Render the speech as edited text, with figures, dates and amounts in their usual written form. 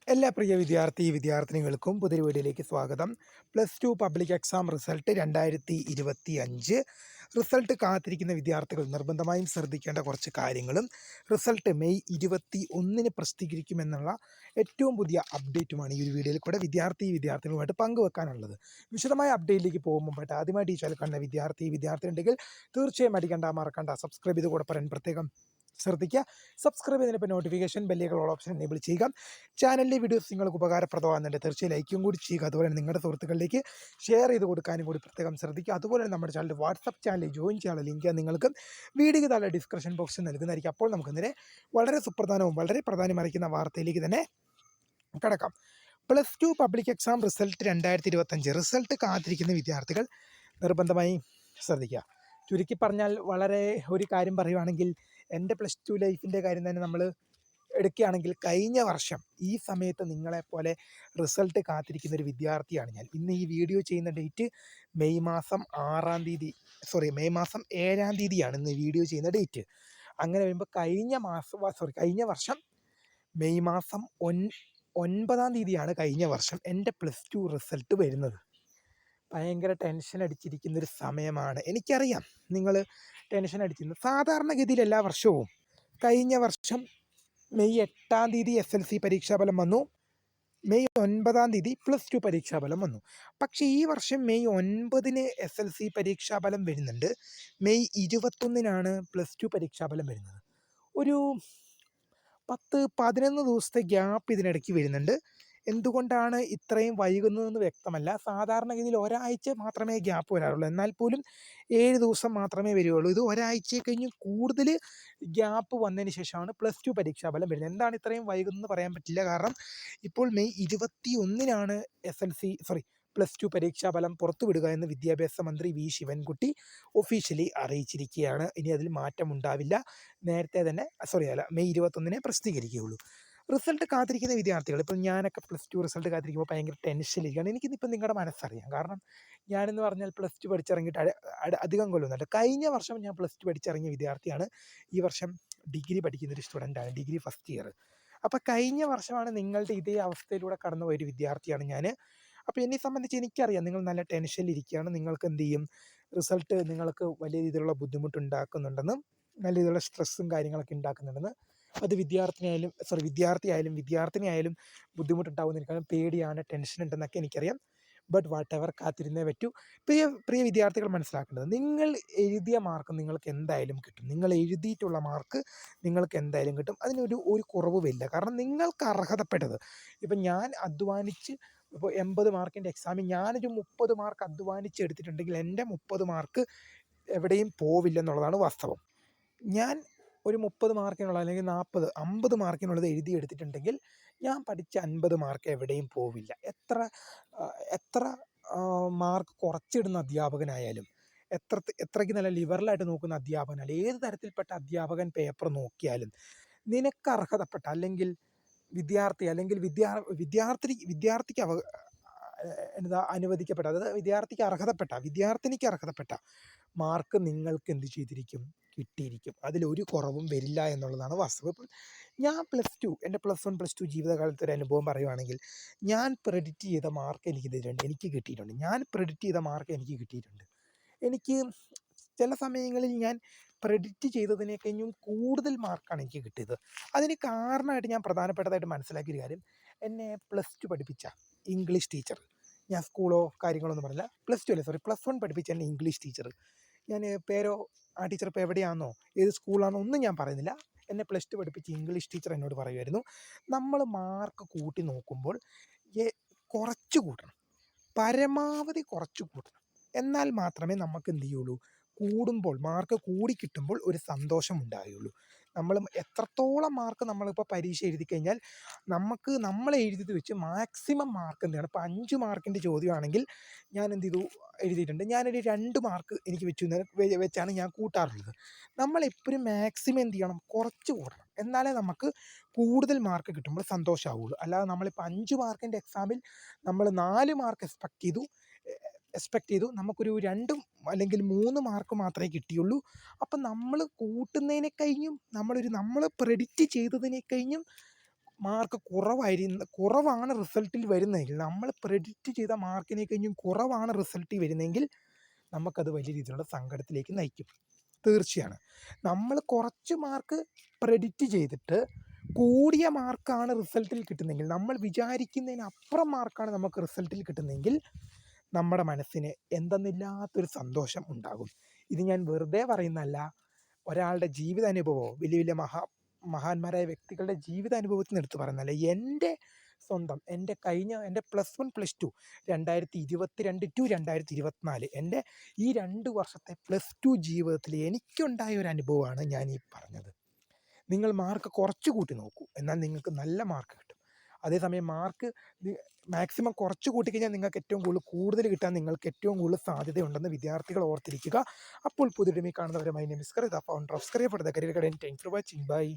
എല്ലാ പ്രിയ വിദ്യാർത്ഥിനികൾക്കും പുതിയ വീഡിയോയിലേക്ക് സ്വാഗതം. +2 പബ്ലിക് എക്സാം റിസൾട്ട് 2025 റിസൾട്ട് കാത്തിരിക്കുന്ന വിദ്യാർത്ഥികൾ നിർബന്ധമായും ശ്രദ്ധിക്കേണ്ട കുറച്ച് കാര്യങ്ങളും, റിസൾട്ട് മെയ് 21-ന് പ്രസിദ്ധീകരിക്കുമെന്നുള്ള ഏറ്റവും പുതിയ അപ്ഡേറ്റുമാണ് ഈ ഒരു വീഡിയോയിൽ കൂടെ വിദ്യാർത്ഥികളുമായിട്ട് പങ്കുവെക്കാനുള്ളത്. വിശദമായ അപ്ഡേറ്റിലേക്ക് പോകും മുമ്പായിട്ട് ആദ്യമായിട്ട് ഈ ചാനൽ കാണുന്ന വിദ്യാർത്ഥി ഉണ്ടെങ്കിൽ തീർച്ചയായും മറക്കണ്ട സബ്സ്ക്രൈബ് ചെയ്ത് കൂടെ പറയാൻ പ്രത്യേകം ശ്രദ്ധിക്കുക. സബ്സ്ക്രൈബ് ചെയ്തതിനിപ്പോൾ നോട്ടിഫിക്കേഷൻ ബെല്ലുകൾ ഓൾ ഓപ്ഷൻ എനേബിൾ ചെയ്യുക. ചാനലിലെ വീഡിയോസ് നിങ്ങൾക്ക് ഉപകാരപ്രദമാകുന്നുണ്ട്, തീർച്ചയായും ലൈക്കും കൂടി ചെയ്യുക. അതുപോലെ നിങ്ങളുടെ സുഹൃത്തുക്കളിലേക്ക് ഷെയർ ചെയ്ത് കൊടുക്കാനും കൂടി പ്രത്യേകം ശ്രദ്ധിക്കുക. അതുപോലെ നമ്മുടെ ചാനൽ വാട്സപ്പ് ചാനലിൽ ജോയിൻ ചെയ്യാനുള്ള ലിങ്ക് നിങ്ങൾക്ക് വീഡിയോയ്ക്ക് താഴെ ഡിസ്ക്രിപ്ഷൻ ബോക്സിൽ നൽകുന്നതായിരിക്കും. അപ്പോൾ നമുക്ക് ഇന്നലെ വളരെ സുപ്രധാനവും വളരെ പ്രാധാന്യമറിയിക്കുന്ന വാർത്തയിലേക്ക് തന്നെ കടക്കാം. +2 പബ്ലിക് എക്സാം റിസൾട്ട് 2025 റിസൾട്ട് കാത്തിരിക്കുന്ന വിദ്യാർത്ഥികൾ നിർബന്ധമായി ശ്രദ്ധിക്കുക. ചുരുക്കി പറഞ്ഞാൽ വളരെ ഒരു കാര്യം പറയുവാണെങ്കിൽ, എൻ്റെ +2 ലൈഫിൻ്റെ കാര്യം തന്നെ നമ്മൾ എടുക്കുകയാണെങ്കിൽ, കഴിഞ്ഞ വർഷം ഈ സമയത്ത് നിങ്ങളെപ്പോലെ റിസൾട്ട് കാത്തിരിക്കുന്ന ഒരു വിദ്യാർത്ഥിയാണ് ഞാൻ. ഇന്ന് ഈ വീഡിയോ ചെയ്യുന്ന ഡേറ്റ് മെയ് മാസം 7-ാം തീയതിയാണ് ഇന്ന് വീഡിയോ ചെയ്യുന്ന ഡേറ്റ്. അങ്ങനെ വരുമ്പോൾ കഴിഞ്ഞ വർഷം മെയ് മാസം 9-ാം തീയതിയാണ് കഴിഞ്ഞ വർഷം എൻ്റെ +2 റിസൾട്ട് വരുന്നത്. ഭയങ്കര ടെൻഷൻ അടിച്ചിരിക്കുന്നൊരു സമയമാണ്. എനിക്കറിയാം നിങ്ങൾ ടെൻഷൻ അടിച്ചിരുന്നു. സാധാരണഗതിയിൽ എല്ലാ വർഷവും കഴിഞ്ഞ വർഷം മെയ് 8-ാം തീയതി SLC പരീക്ഷാഫലം വന്നു, മെയ് 9-ാം തീയതി +2 പരീക്ഷാഫലം വന്നു. പക്ഷേ ഈ വർഷം മെയ് 9-ന് SLC പരീക്ഷാഫലം വരുന്നുണ്ട്, മെയ് 21-നാണ് +2 പരീക്ഷാഫലം വരുന്നത്. ഒരു 10-11 ദിവസത്തെ ഗ്യാപ്പ് ഇതിനിടയ്ക്ക് വരുന്നുണ്ട്. എന്തുകൊണ്ടാണ് ഇത്രയും വൈകുന്നതെന്ന് വ്യക്തമല്ല. സാധാരണഗതിയിൽ ഒരാഴ്ച മാത്രമേ ഗ്യാപ്പ് വരാറുള്ളൂ, എന്നാൽ പോലും 7 ദിവസം മാത്രമേ വരികയുള്ളൂ. ഇത് ഒരാഴ്ചയെ കഴിഞ്ഞ് കൂടുതൽ ഗ്യാപ്പ് വന്നതിന് ശേഷമാണ് +2 പരീക്ഷാഫലം വരുന്നത്. എന്താണ് ഇത്രയും വൈകുന്നതെന്ന് പറയാൻ പറ്റില്ല. കാരണം ഇപ്പോൾ മെയ് 21-നാണ് +2 പരീക്ഷാഫലം പുറത്തുവിടുക എന്ന് വിദ്യാഭ്യാസ മന്ത്രി വി ശിവൻകുട്ടി ഒഫീഷ്യലി അറിയിച്ചിരിക്കുകയാണ്. ഇനി അതിൽ മാറ്റമുണ്ടാവില്ല. നേരത്തെ തന്നെ മെയ് 21-നെ പ്രസിദ്ധീകരിക്കുകയുള്ളൂ. റിസൾട്ട് കാത്തിരിക്കുന്ന വിദ്യാർത്ഥികൾ, ഇപ്പോൾ ഞാനൊക്കെ +2 റിസൾട്ട് കാത്തിരിക്കുമ്പോൾ ഭയങ്കര ടെൻഷനിലിരിക്കുകയാണ്. എനിക്കിന്നിപ്പോൾ നിങ്ങളുടെ മനസ്സറിയാം. കാരണം ഞാനെന്ന് പറഞ്ഞാൽ +2 പഠിച്ചിറങ്ങിയിട്ട് അധികം കൊല്ലമൊന്നുമല്ല. കഴിഞ്ഞ വർഷം ഞാൻ +2 പഠിച്ചിറങ്ങിയ വിദ്യാർത്ഥിയാണ്. ഈ വർഷം ഡിഗ്രി പഠിക്കുന്നൊരു സ്റ്റുഡൻ്റാണ്, ഡിഗ്രി ഫസ്റ്റ് ഇയർ. അപ്പോൾ കഴിഞ്ഞ വർഷമാണ് നിങ്ങളുടെ ഇതേ അവസ്ഥയിലൂടെ കടന്നുപോയൊരു വിദ്യാർത്ഥിയാണ് ഞാൻ. അപ്പോൾ എന്നെ സംബന്ധിച്ച് എനിക്കറിയാം നിങ്ങൾ നല്ല ടെൻഷനിലിരിക്കുകയാണ്. നിങ്ങൾക്ക് എന്ത് ചെയ്യും, റിസൾട്ട് നിങ്ങൾക്ക് വലിയ രീതിയിലുള്ള ബുദ്ധിമുട്ടുണ്ടാക്കുന്നുണ്ടെന്നും നല്ല രീതിയിലുള്ള സ്ട്രെസ്സും കാര്യങ്ങളൊക്കെ ഉണ്ടാക്കുന്നുണ്ടെന്ന്. അത് വിദ്യാർത്ഥിയായാലും ബുദ്ധിമുട്ടുണ്ടാകുമെന്ന് എനിക്കറിയാം. പേടിയാണ്, ടെൻഷൻ ഉണ്ടെന്നൊക്കെ എനിക്കറിയാം. ബട്ട് വാട്ട് എവർ, കാത്തിരുന്നേ പറ്റൂ. പ്രിയ വിദ്യാർത്ഥികൾ മനസ്സിലാക്കേണ്ടത്, നിങ്ങൾ എഴുതിയ മാർക്ക് നിങ്ങൾക്ക് എന്തായാലും കിട്ടും. നിങ്ങൾ എഴുതിയിട്ടുള്ള മാർക്ക് നിങ്ങൾക്ക് എന്തായാലും കിട്ടും. അതിനൊരു കുറവുമില്ല. കാരണം നിങ്ങൾക്ക് അർഹതപ്പെട്ടത്, ഇപ്പം ഞാൻ അധ്വാനിച്ച് ഇപ്പോൾ 80 മാർക്കിൻ്റെ എക്സാമിൽ ഞാനൊരു 30 മാർക്ക് അധ്വാനിച്ച് എടുത്തിട്ടുണ്ടെങ്കിൽ എൻ്റെ 30 മാർക്ക് എവിടെയും പോവില്ലെന്നുള്ളതാണ് വാസ്തവം. ഞാൻ ഒരു 30 മാർക്കിനുള്ള അല്ലെങ്കിൽ 40, 50 മാർക്കിനുള്ളത് എഴുതിയെടുത്തിട്ടുണ്ടെങ്കിൽ ഞാൻ പഠിച്ച 50 മാർക്ക് എവിടെയും പോവില്ല. എത്ര മാർക്ക് കുറച്ചിടുന്ന അധ്യാപകനായാലും, എത്രയ്ക്ക് നല്ല ലിബറലായിട്ട് നോക്കുന്ന അധ്യാപകനായാലും, ഏത് തരത്തിൽപ്പെട്ട അധ്യാപകൻ പേപ്പർ നോക്കിയാലും, നിനക്ക് അർഹതപ്പെട്ട അല്ലെങ്കിൽ വിദ്യാർത്ഥിക്ക് അനുവദിക്കപ്പെട്ട, അതായത് വിദ്യാർത്ഥിനിക്ക് അർഹതപ്പെട്ട മാർക്ക് നിങ്ങൾക്ക് എന്ത് ചെയ്തിരിക്കും, കിട്ടിയിരിക്കും. അതിലൊരു കുറവും വരില്ല എന്നുള്ളതാണ് വാസ്തവം. ഇപ്പോൾ ഞാൻ എൻ്റെ +1 +2 ജീവിതകാലത്തെ ഒരു അനുഭവം പറയുവാണെങ്കിൽ, ഞാൻ പ്രെഡിക്റ്റ് ചെയ്ത മാർക്ക് എനിക്ക് കിട്ടിയിട്ടുണ്ട്. എനിക്ക് ചില സമയങ്ങളിൽ ഞാൻ പ്രെഡിക്റ്റ് ചെയ്തതിനേക്കഴിഞ്ഞും കൂടുതൽ മാർക്കാണ് എനിക്ക് കിട്ടിയത്. അതിന് കാരണമായിട്ട് ഞാൻ പ്രധാനപ്പെട്ടതായിട്ട് മനസ്സിലാക്കിയൊരു കാര്യം, എന്നെ +2 പഠിപ്പിച്ച ഇംഗ്ലീഷ് ടീച്ചർ, ഞാൻ സ്കൂളോ കാര്യങ്ങളൊന്നും പറഞ്ഞില്ല, +1 പഠിപ്പിച്ച എന്നെ ഇംഗ്ലീഷ് ടീച്ചർ, ഞാൻ പേരോ ആ ടീച്ചർ ഇപ്പോൾ എവിടെയാണെന്നോ ഏത് സ്കൂളാണോ ഒന്നും ഞാൻ പറയുന്നില്ല, എന്നെ +2 പഠിപ്പിച്ച ഇംഗ്ലീഷ് ടീച്ചർ എന്നോട് പറയുമായിരുന്നു, നമ്മൾ മാർക്ക് കൂട്ടി നോക്കുമ്പോൾ കുറച്ച് കൂട്ടണം, പരമാവധി കുറച്ച് കൂട്ടണം. എന്നാൽ മാത്രമേ നമുക്ക് എന്ത് ചെയ്യുള്ളൂ, മാർക്ക് കൂടി കിട്ടുമ്പോൾ ഒരു സന്തോഷം ഉണ്ടാകുകയുള്ളൂ. നമ്മൾ എത്രത്തോളം മാർക്ക് നമ്മളിപ്പോൾ പരീക്ഷ എഴുതി കഴിഞ്ഞാൽ നമ്മൾ എഴുതിയത് വെച്ച് മാക്സിമം മാർക്ക് എന്ത് ചെയ്യണം. ഇപ്പോൾ 5 മാർക്കിൻ്റെ ചോദ്യമാണെങ്കിൽ ഞാൻ എന്ത് ചെയ്തു, എഴുതിയിട്ടുണ്ട്, ഞാനൊരു 2 മാർക്ക് എനിക്ക് വെച്ചാണ് ഞാൻ കൂട്ടാറുള്ളത്. നമ്മളെപ്പോഴും മാക്സിമം എന്ത് ചെയ്യണം, കുറച്ച് കൂട്ടണം. എന്നാലേ നമുക്ക് കൂടുതൽ മാർക്ക് കിട്ടുമ്പോൾ സന്തോഷമാവുള്ളൂ. അല്ലാതെ നമ്മളിപ്പോൾ 5 മാർക്കിൻ്റെ എക്സാമിൽ നമ്മൾ 4 മാർക്ക് എക്സ്പെക്റ്റ് ചെയ്തു, നമുക്കൊരു 2 അല്ലെങ്കിൽ 3 മാർക്ക് മാത്രമേ കിട്ടിയുള്ളൂ. അപ്പം നമ്മൾ കൂട്ടുന്നതിനെ കഴിഞ്ഞും നമ്മൾ പ്രെഡിക്റ്റ് ചെയ്തതിനെ കഴിഞ്ഞും മാർക്ക് കുറവാണ് റിസൾട്ടിൽ വരുന്നതെങ്കിൽ, നമ്മൾ പ്രെഡിക്റ്റ് ചെയ്ത മാർക്കിനെ കഴിഞ്ഞും കുറവാണ് റിസൾട്ടിൽ വരുന്നതെങ്കിൽ നമുക്കത് വലിയ രീതിയിലുള്ള സങ്കടത്തിലേക്ക് നയിക്കും. തീർച്ചയാണ്. നമ്മൾ കുറച്ച് മാർക്ക് പ്രെഡിക്റ്റ് ചെയ്തിട്ട് കൂടിയ മാർക്കാണ് റിസൾട്ടിൽ കിട്ടുന്നതെങ്കിൽ, നമ്മൾ വിചാരിക്കുന്നതിനപ്പുറം മാർക്കാണ് നമുക്ക് റിസൾട്ടിൽ കിട്ടുന്നതെങ്കിൽ നമ്മുടെ മനസ്സിന് എന്തെന്നില്ലാത്തൊരു സന്തോഷം ഉണ്ടാകും. ഇത് ഞാൻ വെറുതെ പറയുന്നതല്ല, ഒരാളുടെ ജീവിതാനുഭവമോ വലിയ വലിയ മഹാന്മാരായ വ്യക്തികളുടെ ജീവിതാനുഭവത്തിൽ നിന്ന് എടുത്ത് പറയുന്നതല്ല. എൻ്റെ സ്വന്തം എൻ്റെ +1 +2 2022 ടു 2024 എൻ്റെ ഈ 2 വർഷത്തെ +2 ജീവിതത്തിൽ എനിക്കുണ്ടായ ഒരു അനുഭവമാണ് ഞാൻ ഈ പറഞ്ഞത്. നിങ്ങൾ മാർക്ക് കുറച്ച് കൂട്ടി നോക്കൂ, എന്നാൽ നിങ്ങൾക്ക് നല്ല മാർക്ക് കിട്ടും. അതേസമയം മാർക്ക് മാക്സിമം കുറച്ച് കൂട്ടിക്കഴിഞ്ഞാൽ നിങ്ങൾക്ക് ഏറ്റവും കൂടുതൽ കിട്ടാൻ നിങ്ങൾക്ക് ഏറ്റവും കൂടുതൽ സാധ്യതയുണ്ടെന്ന് വിദ്യാർത്ഥികൾ ഓർത്തിരിക്കുക. അപ്പോൾ പുതിയ കാണുന്നവരെ, my name is Karitha, founder of Skaria for the career guidance. Thanks for watching. By.